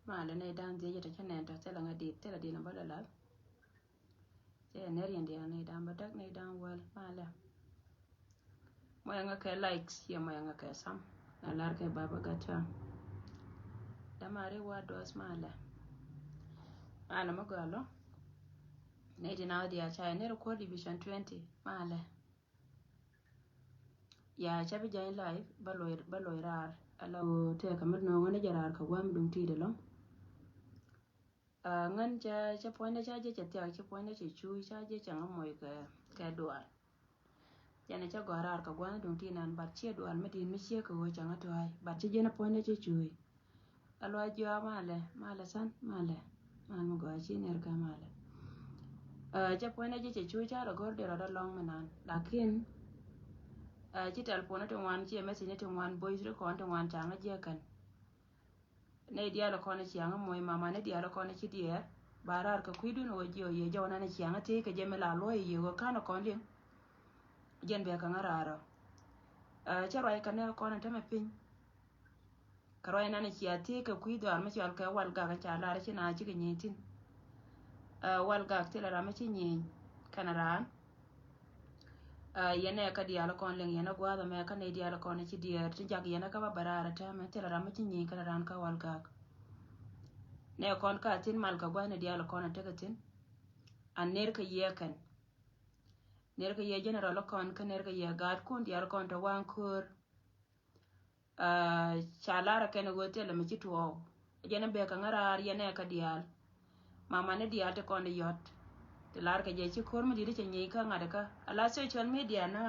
mà lần này đang dễ cho nên ta sẽ là ngày đi thế là đi làm bao lâu thế này riêng đi này đang bắt đắc này đang well mà là mọi người cái likes ya mọi người cái sam là lar cái baba gata đã mà đi qua dos mà là mà gọi lo này đi nào đi à chạy này record division 20 mà là ya chabi jay live baloy rar ala te kamar no ngane jarar ka wam dum ti de lo ngan cha point cha je cha point che chu cha je cha moy ka dual yana cha gorar ka gwan dum ti nan bat che dual medin mi che ko cha ngato ai bat che na point che chu alwa jo male san male man mo go chi ner ka male cha point che chu cha ro gor de ra long manan lakin chỉ telephone to one chỉ message to one voice record to one changa je kan nei dia lo kono chianga moy mama ne dia lo kono chi dia barar ka kuidu no jo ye jo na ne chianga te ke je mela lo ye go kana kon lim jen be ka ngararo charo ai kan ne kono te me pin karo ina ne chia te ke kuidu ar me chal ka wal ga ka chala re na chi ke nyitin wal ga te la me chi nyin kanaran yana ka dia lo kon leng yana gwa da me ka ne dia lo kon chi dia ti jag yana ka barara ta me te la me chi nyin kanaran ka wal ga ne kon ka tin mal ka gwa ne dia lo kon te ka tin an ner ka ye kan ner ka ye general lo kon ka ner ka ye gad kun dia lo kon to wan kur chalara ken go te la me chi tuo yana be ka ngara yana ka dia mama ne dia te kon yot te lar ka je chi kor me di che nyi ka ngada ka ala social media na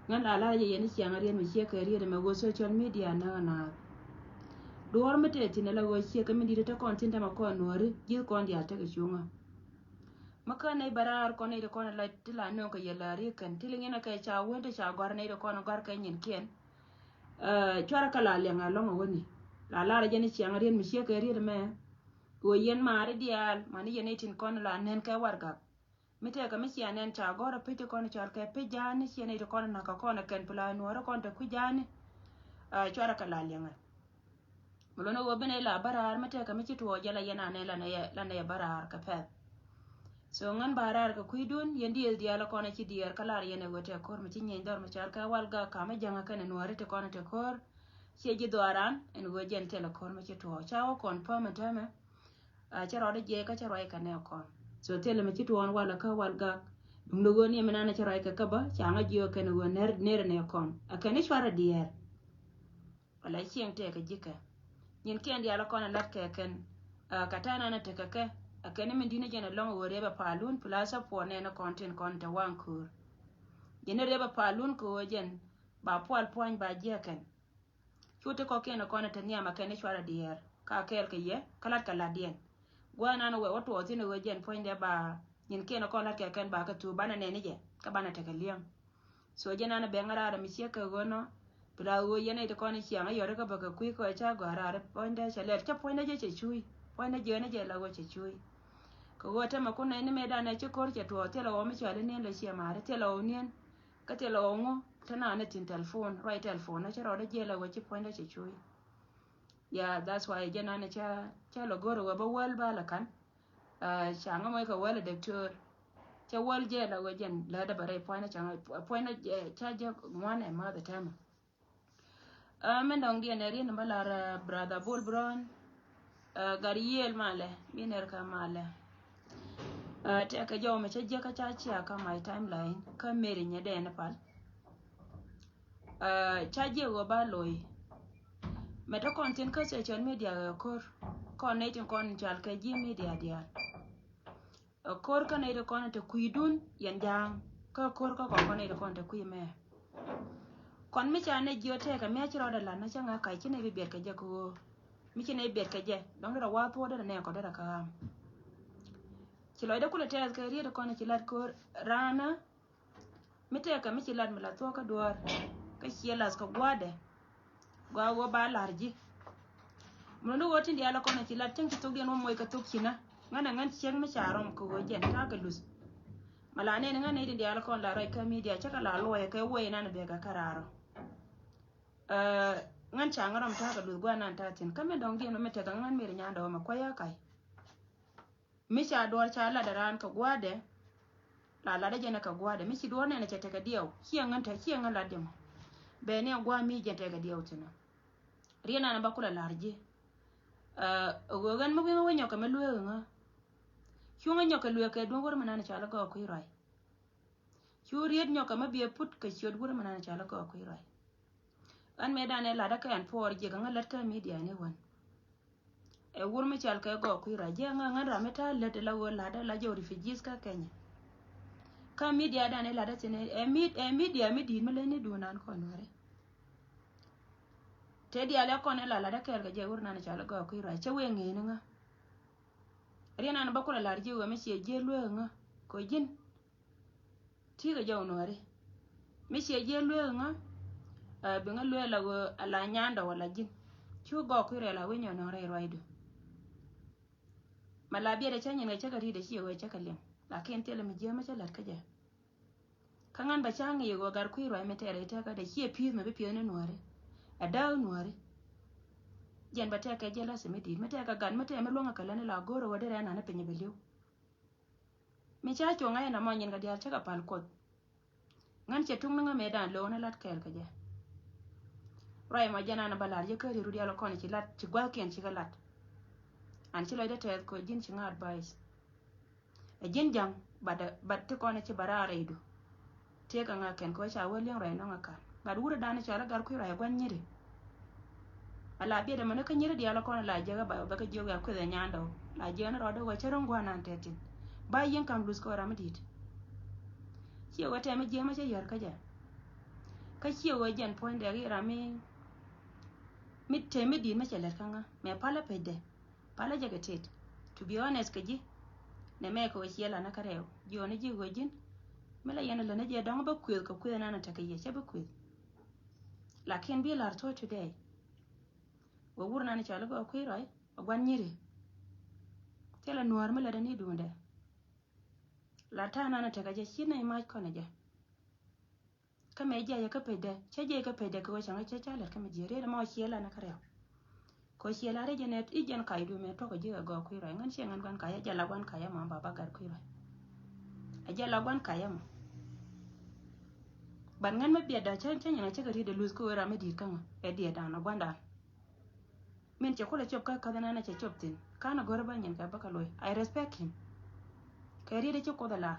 ngan ala ye ni chiang ari me che ka ri de me go social media na duwar mete tine la go che ka mi di te kon tin ta ma ko nori ji kon dia te ke chunga maka nei barar ko nei de kon la tila no ko yela ri kan tilingi na ka cha wonde cha gor nei de kon gor ka nyin kien chwara kala le nga lo ngoni la re jeni chiang ri mi che ka ri de me go yen ma ri dial mani yene tin kon la nen ka warga mite ka mi sia nen cha gor pe te kon char ka pe jani che nei de kon na ka kon ken pla no ro kon te ku jani chwara kala le nga molono wo bene la barar mate ka michi tuo jala yana ne la ne barar ka pet so ngan barar ka kuidun yendi el dia la kona chi dier kala yene gote kor michi nyen dor ma char ka walga ka me janga ka ne nuare te kona te kor che ji doaran en go jen te la kor michi tuo chawo kon pa ma tama charo de je ka charo ka ne kon so te le michi tuo wala ka walga dum do goni mena na charo ka ba changa jio ka ne go ner ne kon akane chwara dier wala chieng te ka jika nyin ken dia la kona lat keken katana na tekeke akene min dina jena long wore ba palun plasa po ne na content konta wankur jena reba palun ko jen ba pol poin ba jeken chute ko ken kona tania makene chwara dier ka kel ke ye kalat kala dien gwana no we wato zine we jen poin de ba nyin ken kona keken ba ka tu bana ne je ka bana tekeliam so jena na bengara mi cheke gono pra wo yene de kon chiang yo ka ba ka ku ko cha go ara point da chale cha point je che chui point je ne je la go che chui ko wo ta ma ko ne me da na che kor che to te lo mi chale ne le che ma te lo nien ka te lo ngo ta na ne tin telephone right telephone na che ro de je la go che point che chui yeah that's why je na ne cha lo go ro ba wal ba la kan cha ngo mo ka wala doctor cha wal je la go jen la da bare point cha je ngwane ma da ta men dong dia neri na balara brother bull brown gariel male biner ka male te ka jo me che ka cha chia ka my timeline ka meri nya de na pal cha je go ba loy meta content ka social media kor connecting kon chal ka ji media dia kor ka ne de kon te kuidun yan jang ka kor ka kon ne de kon te kui me kon mi chane jio te ka mi achiro da lana changa kai chine bi ber ka je ko mi chine ber ka je dong da wa to da ne ko da ka chilo da kula te ka ri da kon chilat ko rana mi te ka mi chilat mi la to ka duar ka chielas ka gwade gwa wo ba larji mun do wotin dia la kon chilat tin ki to gen mo moy ka to kina ngana ngan cheng mi charom ko go je ta ka lus mala ne ngana ne dia la kon la rai ka media chaka la lo ya ka wo ina na be ka kararo ngan changaram ta ka lu gwa nan ta tin kame dong di no mete ka ngan mere nya do ma kwaya kai mi cha dor cha la daran ka gwade la da jena ka gwade mi ci dor ne na chete ka diaw kiyan ta kiyan la dem be ne gwa mi jete ka diaw tina riena na bakula larje gogan mo ngo nyo ka melu nga kyunga nyo ka lu ka don wor manana cha la ko ku rai kyuriet nyo ka mabie put ka chod wor manana cha la ko ku rai an medane la da kan por je ga ngalat ka media ne wan e wur mi chal ka go ku rai je nga ngara meta le de la wo la da la jo refugees ka Kenya ka media da ne la da tene media mi di mele ne du nan ko nore te dia le ko ne la da ka ga je wur nan cha la go ku rai che we nge ne nga riena na bakula larje wa mi che je lu nga ko jin ti ga jo nore mi che je lu nga bi nga lu la go ala nyanda wala jin chu go ku rai la we nyo nore raido malabia da chanyin ga chaka ri da shi we chaka lem lakin tele mi je ma chalat ka ja kangan ba chang ye go gar ku rai metere ta ka da shi pi me bi ne nore ada nore jen ba ta ka je la se mi di meta ka gan meta me longa kala ne la goro wa dere na na penye beliu mi cha cho ngai na mo nyin ga dia chaka pal ko ngan che tung nga me dan lo na lat kel ka ja rai ma jana na balar je ka ri ru dia lo kon chi lat chi gwal ken chi ga lat an chi lo da te ko jin chi ngar advice e jin jang bad te ko na chi barare idu te ka nga ken ko cha wo leng rai no nga ka bad wura dan cha la gar ku rai gwan nyiri ala bia da mana ka nyiri dia la ko la je ga ba ka je ga ku da nyando la je na ro da wa charon gwan an tetin ba yin kam lus ko ramadit chi wo te me je ma che yar ka ja ka chi wo jen point da ri rami mit te me di ma che la ka nga me pala pede pala je ga tet to be honest ka ji ne me ko chi la na ka rew jo ne ji go jin me la yana la na je dong ba ku na na ta ka ye che ba ku lakin bi lar to today wo wur na ni cha la go ku rai gwan nyiri tela nuar me la da ni dunde la ta na na ta ka je chi na ma ko na je ka me je ya ka pede che je ka pede ko cha nga che cha la ka me je re ma chi la na ka rew ko chi la re je ne i jen kai du me to ko je go ku rai ngan che ngan gwan ka ya ja la gwan ka ya ma baba gar ku rai a ja la gwan ka ya ma ban ngan me bia da chen chen na che ka ri de lose ko ra me di kan e dia da na gwanda min che ko le chop ka na na che chop tin kana gor ba nyen ka ba ka loy I respect him ka ri de che ko da la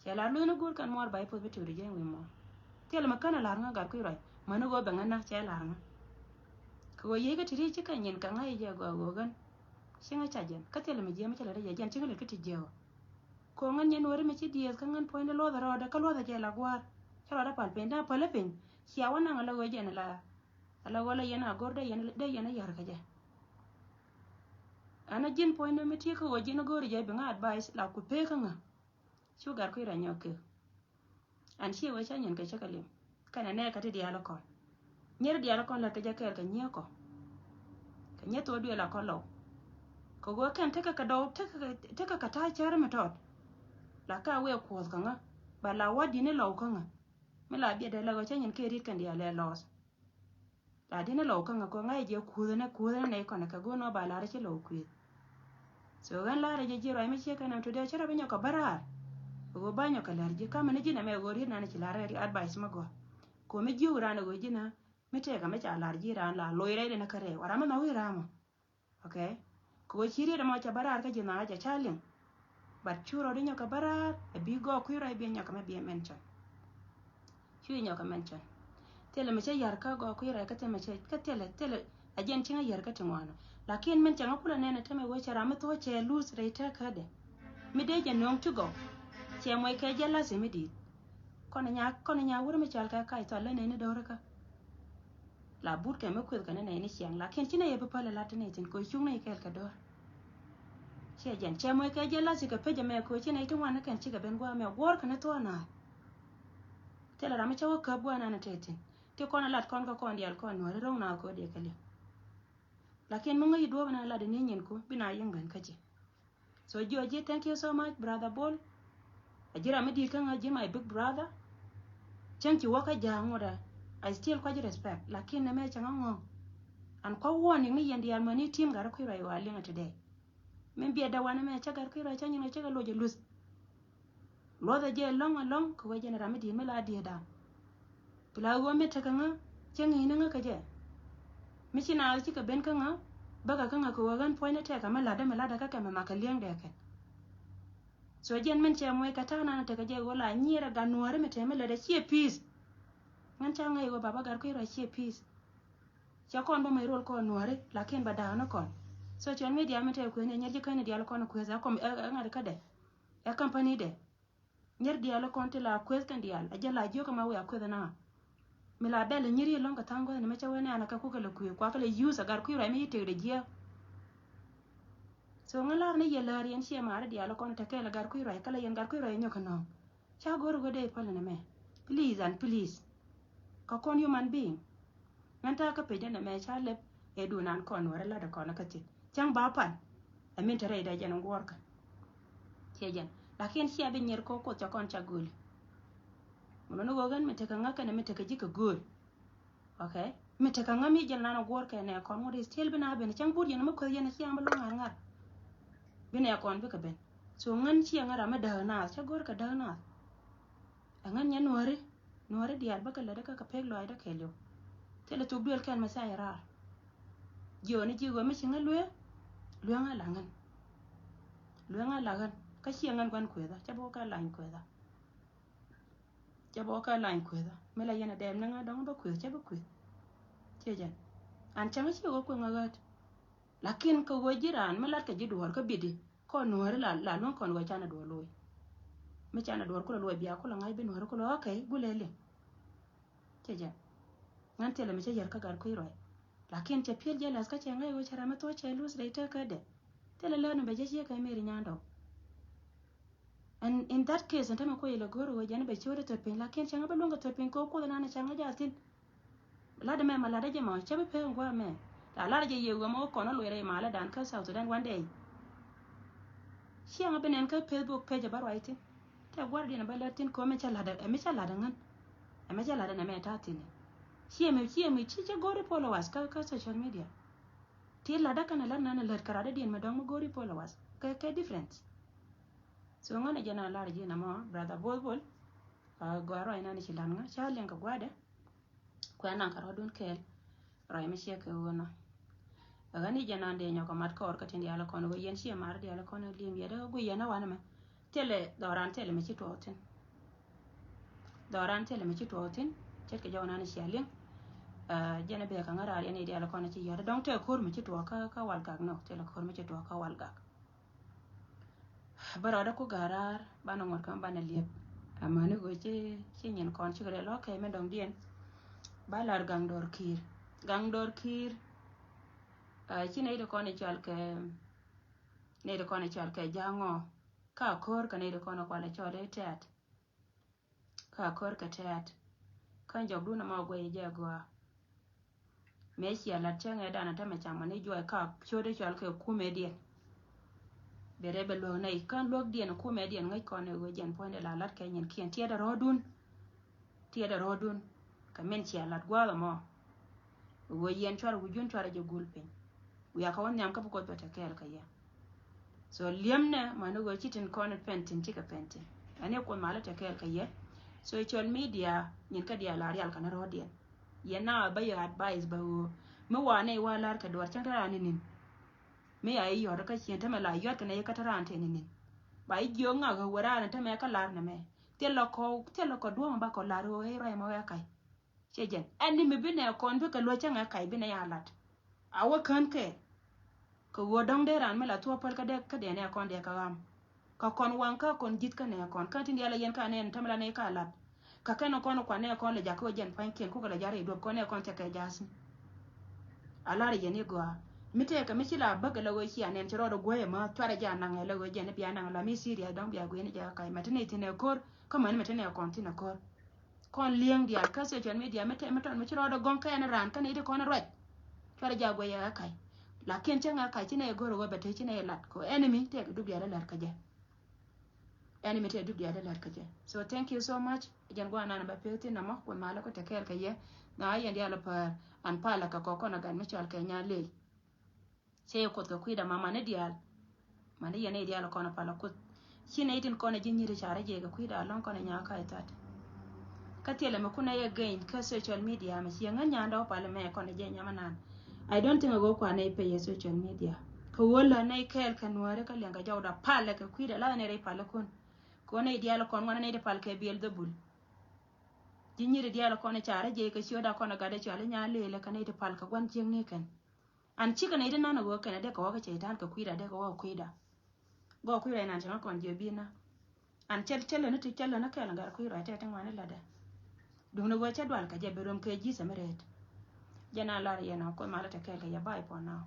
che la lu no gur kan mor bai po bitu ri je wi mo tel ma kana la nga gar ku rai ma no go ba ngan na che la nga ko ye ga tri che kan nyen ka ngai je go gan singa cha jen ka tel ma je ma che la re jen che le ka ti je ko ngan nyen wori me chi dies ka ngan point lo da ro da ka lo da je la gwar che ro da pal pen da pal pen sia wana ngala go je na la ala wala yana gorda yana yar ka je ana jin point me ti ko jin go ri je bi nga advice la ku pe ka nga chu gar ku ra nyoke an chi we cha nyen ka cha ka lim kana ne ka ti dia la ko nyer dia la ko la ka ja ka nye ko ka nye to du la ko lo ko go kan ta ka do ta ka ta char ma tot la ka we ko ka nga ba la wadi ne lo ka nga me la bi da la go cha nyen ke ri kan dia le los la di ne lo ka nga ko ngai je ku ne ne ko na ka go no ba la re che lo ku so gan la re je ro me che ka na to de chara be nyo ka bara go ba nyo ka la je ka me ne ji na me go ri na ne chi la re advice ma go ko me ji ura na go ji na me te ka me cha la ji ran la lo re na ka re wara ma na wi ra mo okay ko chi ri da ma cha bara ka ji na ja chalin but churo ri nyo ka bara e bi go ku ra bi nyo ka me bi mention chu nyo ka mention tele me che yar ka go ku ra ka te me che ka tele a jen tinga yar ka tingwana lakin men changa kula nene teme wo chara me to che lose re ta ka de mi de je nong to go che mo ke je la se mi di kono nya wuro me chal ka kai to le ne do ka la but ke me ku ka ne ne siang lakin chine ye pa la tene tin ko chung ne kel ka do che jen che mo ke je la se ka pe je me ko chine tingwana kan chi ka ben gwa me wor ka ne to na tele ra me chawo ka bwa na na tetin te kono lat kon ka kon dial kon no rong na ko de kale lakin munga yi duwa na la de nyen ko bina yengan kaje so Joji, thank you so much brother Bol ajira me di kan aji my big brother chanki waka jangoda I still quite respect lakin na me changa ngong an ko warning ni yendi al mani team gar ku rai wa linga today men bi da wana me chagar ku rai chanyi no chaga loje lus lo da je long ko we jena ramedi me la die da pula go me takanga changi na ka je mi china chi ka ben kanga baga kanga ko wagan point ta ka mala da ka ma ka liang de ka so jen men che moy ka ta na ta ka je wala nyira ga nuare me te me la da chi peace ngan changa yo baba gar ku rai chi peace cha kon bo mai rol ko nuare lakin ba da na kon social media me te ko ne nyer kan dia ko na ko za ko ngade ka de e company de nyer dia lo kon te la ko kan dia a jala jo ka ma we ko da na me la bele nyiri longa tango ne me cha wene ana ka ku ka le ku kwa ka le use gar ku rai me te de je so ngala ne ye la rien shi ma ra dia lo kon te ka la gar ku rai ka le yen gar ku rai nyo ka no cha goro go de pale ne me please and please ka kon human being nganta ka pe jana me cha le e du nan kon wara la da kon ka ti chang ba pan amin tare da jana ngor ka ke jan lakin shi abin yer ko cha kon cha gol mo no gogan me te ka ngaka ne me te ka jika gol okay me te ka ngami jana na ngor ka ne kon mo de stel bina ben chang bur yana ko yana shi am lo ngar bina ya kon be ka ben so ngan shi ngara ma da na cha gor ka da na ngan nya nuare dial ba ka la da ka peg lo ai da ke lo tele to duel kan ma sai ra joni ji go mi singa luanga langan ka siangan kwan kweda cha bo ka lain kweda me la yana dem na dong ba kwe cha ba kwe che jan an changa chi go kwen ngagat lakin ko go jiran me lat ka ji duor ka bidi ko nuor la non kon go chana do loy me chana do ko loy biya ko la ngai be nuor ko lo okay gulele che jan ngan tele me che yar ka gar ko roi lakin che piel jelas ka che ngai go chara ma to che lus dai ta ka de tele le no be je ka meri nyando and in that case ntama ko ile goro go jana be chore to pin lakin changa ba longa to pin ko na na changa jatin la de me mala de ma che be pe ngwa me la je ye go mo ko no le ma la dan ka South Sudan one day sianga benen ka Facebook page ba right te guardi na ba latin ko me chala da ngan me chala da na me tatin sieme chi gori followers ka social media ti la da kana la na la karade din ma dong gori followers ka difference so ngana jana la je na mo brother bol goro ina ni chilan nga chalen ka gwada ko nan ka rodun kel rai me sheke wona agani jana de nyoko mat ko ka tin yala kono go yen shi mar de yala kono lim yada go yana wana ma tele doran tele me chito otin chet ke jona ni shalin jana be ka ngara yani de yala kono ci yada donc te kor me chito ka wal gag no tele kor me chito ka wal gag barada ko garar bana ngor kan bana liep amane go ci nyen kon ci gele lo kay me dong dien balar gang dor kir ci ne de kono chal ke jango ka kor ka ne de kono kwala chole tet ka kor ka tet kan jog duna ma go ye go me ci ala chenga dana ta me chama ne joy ka chode chal ke kumedien bere be lo nei kan lok dien kumedien ngai kono go jen ponde la lat ke nyen kien tieda rodun ka men ci ala gwa mo wo yen chwar wu jun chwar je gulpin ya ka won nyam ka ko bata kel ka ya so liamne manu go chitin kono pentin tika pentin ane ko mala ta kel ka ya social media nyin ka dia la real kana rodien ya na ba ya advice ba wo me wane wala ka do chan ra ni nin me ya yi yor ka chien ta me la yor ka ne ka taran te ni nin ba yi jo nga go wara na ta me ka lar na me te lo ko do ba ko la ro e ra mo ya kai chejen ani me bine kon be ka lo changa kai bine ya lat awa kan ke ko wodong de ran mela to pal ka de ne kon de ka gam ka kon wan ka kon jit ka ne kon ka tin yala yen ka ne tamla ne ka lat ka kana kon kwa ne kon le jako jen pan ken ko la jare do ko ne kon te ka jasi ala re ne go mite ka michila baga la wo chi anen chro do goye ma twara ja nan la wo jen bi anan la mi siria dong bi ago ne ja kai matene tine kor ka man matene kon tin kor kon liang dia ka social media mete maton chro do gon ka ne ran ka ne de kon ro twara ja goye kai lakin changa ka chine goro go bete chine lat ko enemy te du bi ala lat ka je ani mete duk dia da lar kaje so thank you so much jan gwa na ba pete na ma ko mala ko tekel kaye na ayen dia la par an pala ka ko na gan me chal ka nya le se ko to kuida mama ne dia mane yene dia la ko na pala ko shine itin ko na jinyiri chare je ga kuida lon ko na nya ka itat katele me kuna ye gain ka social media me shi nganya ndo pala me ko na je nya manan I don't think go kwa na ipe ye social media ko wala na ikel kanware ka lenga jawda pala ka kuida la ne re pala kun ko ne dia la kon wana ne de pal ke biel de bul jinyiri dia la kon chare je ka shoda kon ga de chale nya le ka ne de pal ka gwan jeng ne kan an chika ne de nana go kan de ko ka chetan ka kuida de ko kuida go kuida na chama kon je bina an chel ne ti chel na kala ngar kuida te tan wana la da dum no go chadwal ka je berom ke ji samret jana la ye na ko mala te ke ya bai po now